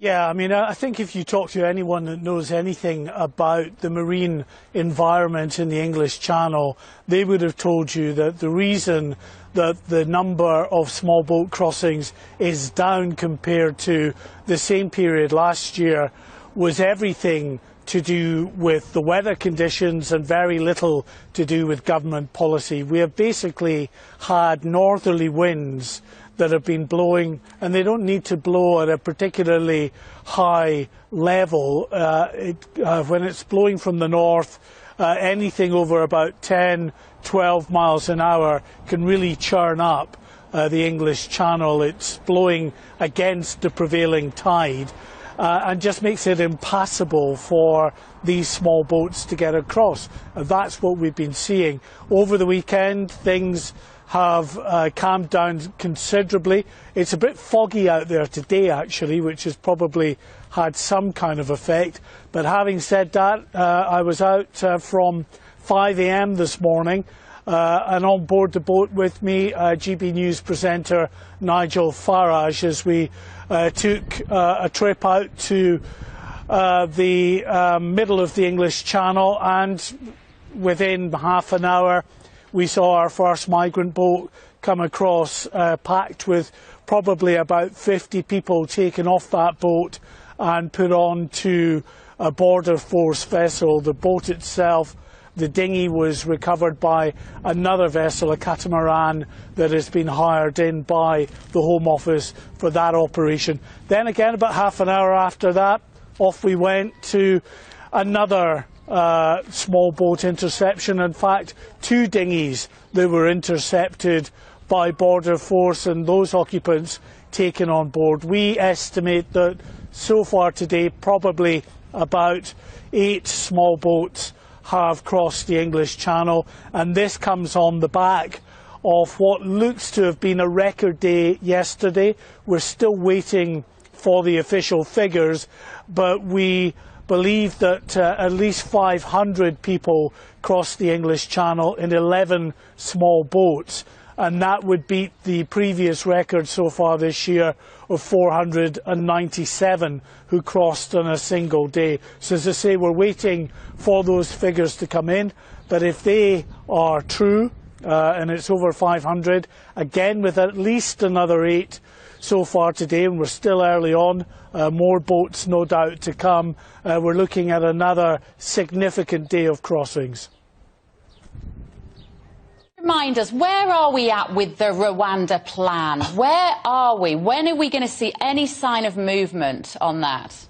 Yeah, I mean, I think if you talk to anyone that knows anything about the marine environment in the English Channel, they would have told you that the reason that the number of small boat crossings is down compared to the same period last year was everything to do with the weather conditions and very little to do with government policy. We have basically had northerly winds that have been blowing, and they don't need to blow at a particularly high level. When it's blowing from the north, anything over about 10, 12 miles an hour can really churn up the English Channel. It's blowing against the prevailing tide and just makes it impassable for these small boats to get across. That's what we've been seeing. Over the weekend, things have calmed down considerably. It's a bit foggy out there today, actually, which has probably had some kind of effect. But having said that, I was out from 5 a.m. this morning, and on board the boat with me, GB News presenter Nigel Farage, as we took a trip out to the middle of the English Channel, and within half an hour we saw our first migrant boat come across, packed with probably about 50 people taken off that boat and put on to a border force vessel. The boat itself, the dinghy, was recovered by another vessel, a catamaran, that has been hired in by the Home Office for that operation. Then again, about half an hour after that, off we went to another small boat interception. In fact, 2 dinghies that were intercepted by border force and those occupants taken on board. We estimate that so far today probably about 8 small boats have crossed the English Channel, and this comes on the back of what looks to have been a record day yesterday. We're still waiting for the official figures, but we believe that at least 500 people crossed the English Channel in 11 small boats, and that would beat the previous record so far this year of 497 who crossed on a single day. So as I say, we're waiting for those figures to come in, but if they are true, and it's over 500, again with at least another 8 so far today, and we're still early on, more boats no doubt to come, we're looking at another significant day of crossings. Remind us, where are we at with the Rwanda plan? Where are we? When are we going to see any sign of movement on that?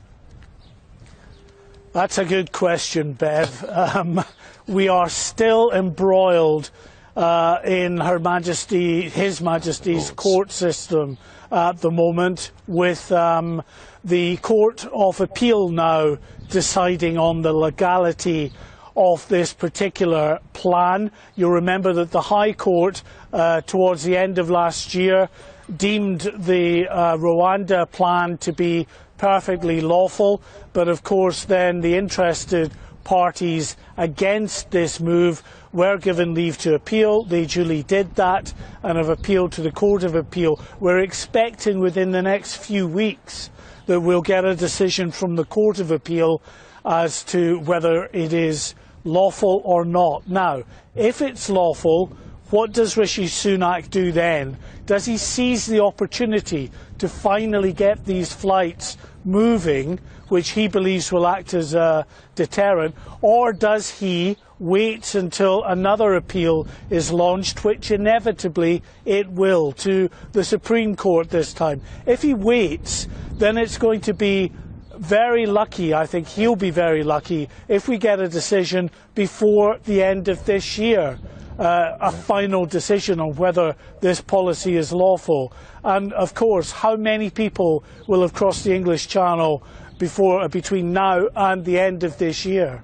That's a good question, Bev. We are still embroiled in His Majesty's court system at the moment, with the Court of Appeal now deciding on the legality of this particular plan. You'll remember that the High Court, towards the end of last year, deemed the Rwanda plan to be perfectly lawful, but of course then the interested parties against this move were given leave to appeal. They duly did that and have appealed to the Court of Appeal. We're expecting within the next few weeks that we'll get a decision from the Court of Appeal as to whether it is lawful or not. Now, if it's lawful, what does Rishi Sunak do then? Does he seize the opportunity to finally get these flights moving, which he believes will act as a deterrent, or does he wait until another appeal is launched, which inevitably it will, to the Supreme Court this time? If he waits, then it's going to be very lucky, I think he'll be very lucky, if we get a decision before the end of this year, a final decision on whether this policy is lawful. And of course, how many people will have crossed the English Channel between now and the end of this year?